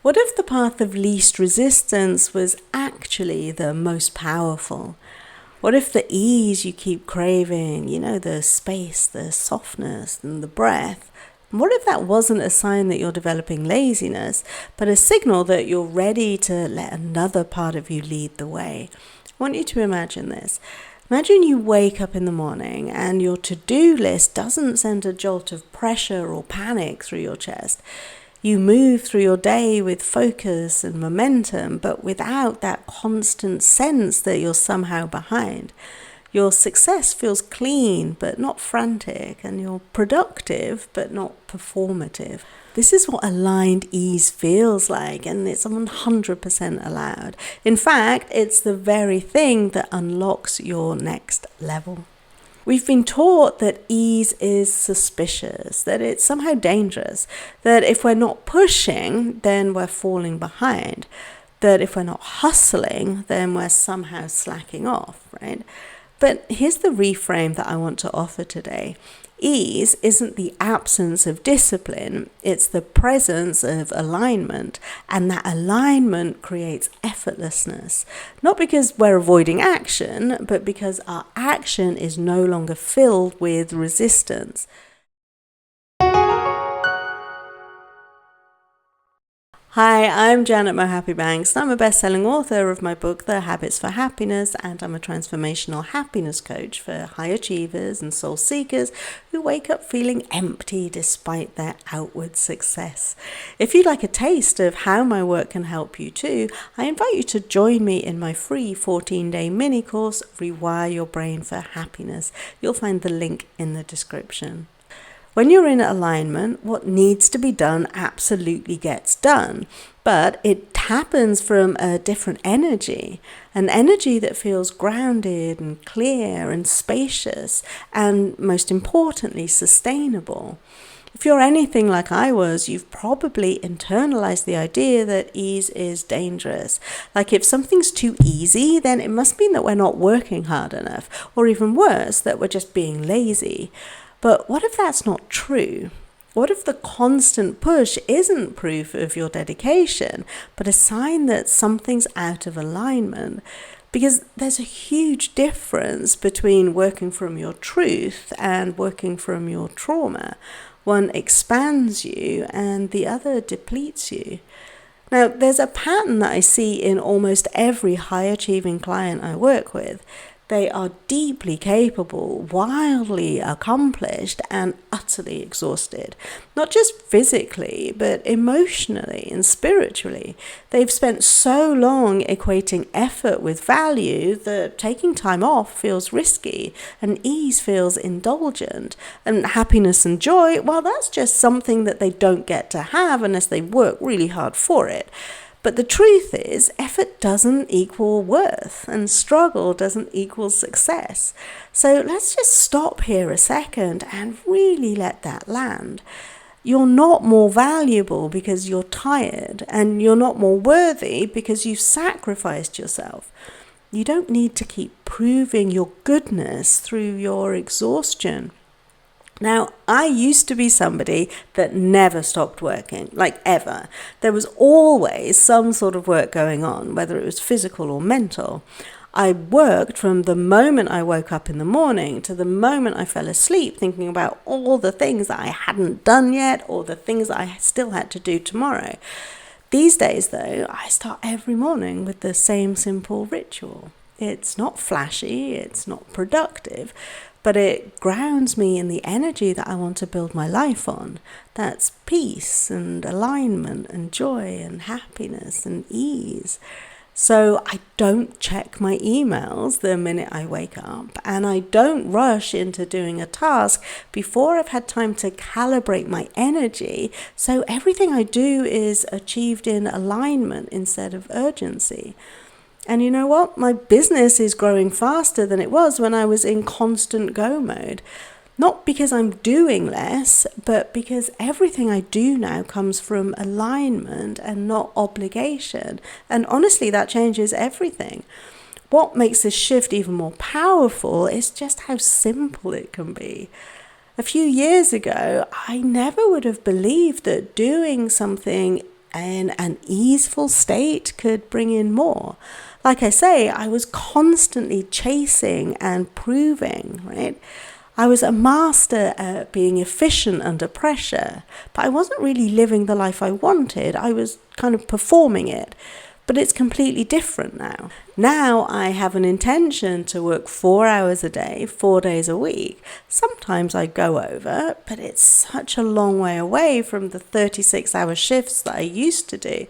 What if the path of least resistance was actually the most powerful? What if the ease you keep craving, the space, the softness, and the breath, what if that wasn't a sign that you're developing laziness, but a signal that you're ready to let another part of you lead the way? I want you to imagine this. Imagine you wake up in the morning and your to-do list doesn't send a jolt of pressure or panic through your chest. You move through your day with focus and momentum, but without that constant sense that you're somehow behind. Your success feels clean, but not frantic, and you're productive, but not performative. This is what aligned ease feels like, and it's 100% allowed. In fact, it's the very thing that unlocks your next level. We've been taught that ease is suspicious, that it's somehow dangerous, that if we're not pushing, then we're falling behind, that if we're not hustling, then we're somehow slacking off, right? But here's the reframe that I want to offer today. Ease isn't the absence of discipline, it's the presence of alignment, and that alignment creates effortlessness. Not because we're avoiding action, but because our action is no longer filled with resistance. Hi, I'm Janet Mohapi-Banks. I'm a best-selling author of my book, The Habits for Happiness, and I'm a transformational happiness coach for high achievers and soul seekers who wake up feeling empty despite their outward success. If you'd like a taste of how my work can help you too, I invite you to join me in my free 14-day mini course, Rewire Your Brain for Happiness. You'll find the link in the description. When you're in alignment, what needs to be done absolutely gets done, but it happens from a different energy, an energy that feels grounded and clear and spacious, and most importantly, sustainable. If you're anything like I was, you've probably internalized the idea that ease is dangerous. Like if something's too easy, then it must mean that we're not working hard enough, or even worse, that we're just being lazy. But what if that's not true? What if the constant push isn't proof of your dedication, but a sign that something's out of alignment? Because there's a huge difference between working from your truth and working from your trauma. One expands you and the other depletes you. Now, there's a pattern that I see in almost every high-achieving client I work with. They are deeply capable, wildly accomplished, and utterly exhausted. Not just physically, but emotionally and spiritually. They've spent so long equating effort with value that taking time off feels risky, and ease feels indulgent, and happiness and joy, well, that's just something that they don't get to have unless they work really hard for it. But the truth is, effort doesn't equal worth, and struggle doesn't equal success. So let's just stop here a second and really let that land. You're not more valuable because you're tired, and you're not more worthy because you've sacrificed yourself. You don't need to keep proving your goodness through your exhaustion. Now, I used to be somebody that never stopped working, like ever. There was always some sort of work going on, whether it was physical or mental. I worked from the moment I woke up in the morning to the moment I fell asleep, thinking about all the things that I hadn't done yet or the things that I still had to do tomorrow. These days, though, I start every morning with the same simple ritual. It's not flashy, it's not productive, but it grounds me in the energy that I want to build my life on. That's peace and alignment and joy and happiness and ease. So I don't check my emails the minute I wake up, and I don't rush into doing a task before I've had time to calibrate my energy, so everything I do is achieved in alignment instead of urgency. And you know what? My business is growing faster than it was when I was in constant go mode. Not because I'm doing less, but because everything I do now comes from alignment and not obligation. And honestly, that changes everything. What makes this shift even more powerful is just how simple it can be. A few years ago, I never would have believed that doing something and an easeful state could bring in more. Like I say, I was constantly chasing and proving, right? I was a master at being efficient under pressure, but I wasn't really living the life I wanted. I was kind of performing it. But it's completely different now. Now I have an intention to work 4 hours a day, 4 days a week. Sometimes I go over, but it's such a long way away from the 36-hour shifts that I used to do.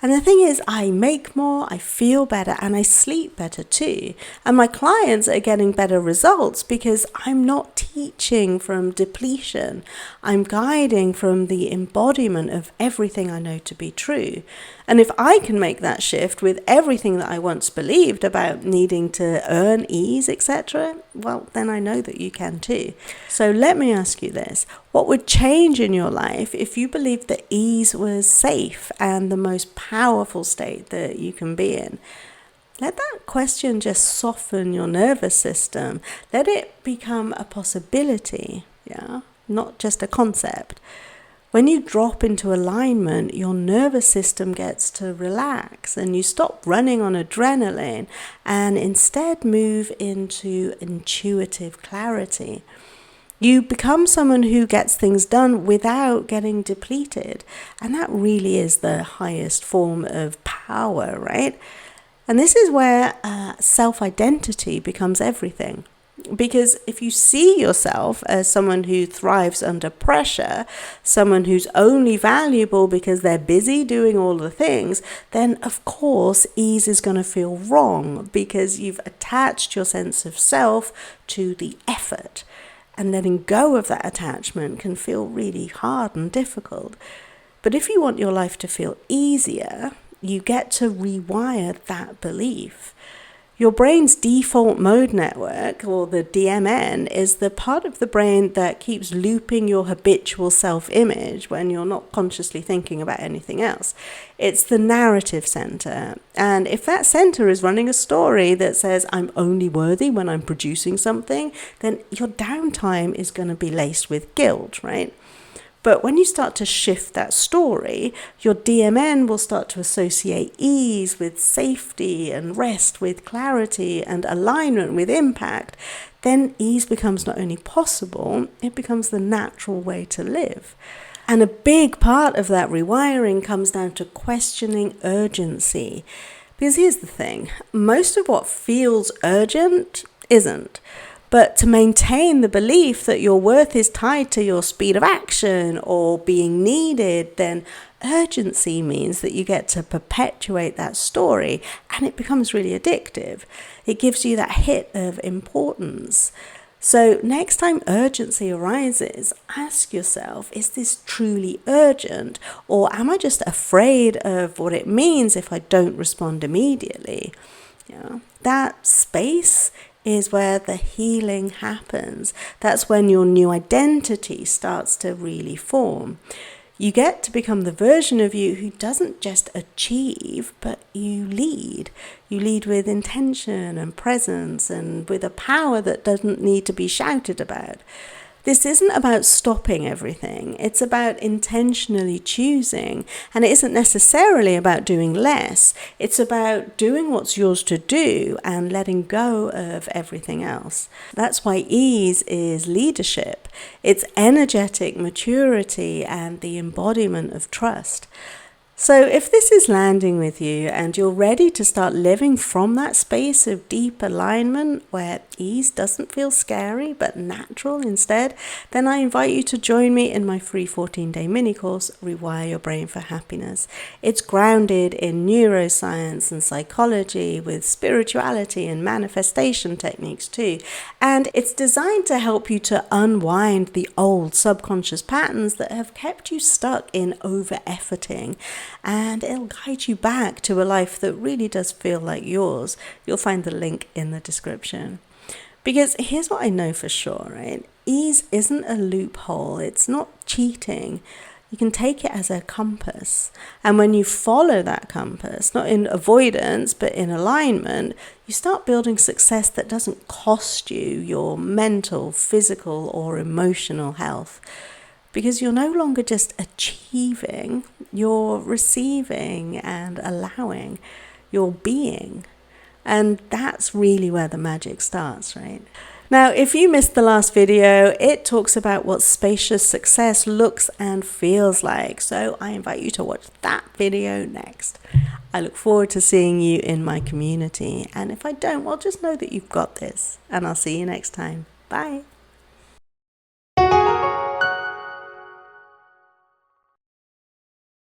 And the thing is, I make more, I feel better, and I sleep better too. And my clients are getting better results because I'm not teaching from depletion. I'm guiding from the embodiment of everything I know to be true. And if I can make that shift with everything that I once believed about needing to earn ease, etc., well, then I know that you can too. So let me ask you this. What would change in your life if you believed that ease was safe and the most powerful state that you can be in? Let that question just soften your nervous system. Let it become a possibility, not just a concept. When you drop into alignment, your nervous system gets to relax and you stop running on adrenaline and instead move into intuitive clarity. You become someone who gets things done without getting depleted. And that really is the highest form of power, right? And this is where self-identity becomes everything. Because if you see yourself as someone who thrives under pressure, someone who's only valuable because they're busy doing all the things, then of course ease is going to feel wrong because you've attached your sense of self to the effort. And letting go of that attachment can feel really hard and difficult. But if you want your life to feel easier, you get to rewire that belief. Your brain's default mode network, or the DMN, is the part of the brain that keeps looping your habitual self-image when you're not consciously thinking about anything else. It's the narrative center. And if that center is running a story that says, I'm only worthy when I'm producing something, then your downtime is going to be laced with guilt, right? But when you start to shift that story, your DMN will start to associate ease with safety and rest with clarity and alignment with impact. Then ease becomes not only possible, it becomes the natural way to live. And a big part of that rewiring comes down to questioning urgency. Because here's the thing, most of what feels urgent isn't. But to maintain the belief that your worth is tied to your speed of action or being needed, then urgency means that you get to perpetuate that story and it becomes really addictive. It gives you that hit of importance. So next time urgency arises, ask yourself, is this truly urgent? Or am I just afraid of what it means if I don't respond immediately? That space is where the healing happens. That's when your new identity starts to really form. You get to become the version of you who doesn't just achieve, but you lead. You lead with intention and presence and with a power that doesn't need to be shouted about. This isn't about stopping everything. It's about intentionally choosing. And it isn't necessarily about doing less. It's about doing what's yours to do and letting go of everything else. That's why ease is leadership. It's energetic maturity and the embodiment of trust. So if this is landing with you and you're ready to start living from that space of deep alignment where ease doesn't feel scary but natural instead, then I invite you to join me in my free 14-day mini course, Rewire Your Brain for Happiness. It's grounded in neuroscience and psychology with spirituality and manifestation techniques too. And it's designed to help you to unwind the old subconscious patterns that have kept you stuck in over-efforting. And it'll guide you back to a life that really does feel like yours. You'll find the link in the description. Because here's what I know for sure, right? Ease isn't a loophole. It's not cheating. You can take it as a compass. And when you follow that compass, not in avoidance, but in alignment, you start building success that doesn't cost you your mental, physical, or emotional health. because you're no longer just achieving, you're receiving and allowing, you're being. And that's really where the magic starts, right? Now, if you missed the last video, it talks about what spacious success looks and feels like. So I invite you to watch that video next. I look forward to seeing you in my community. And if I don't, well, just know that you've got this. And I'll see you next time. Bye.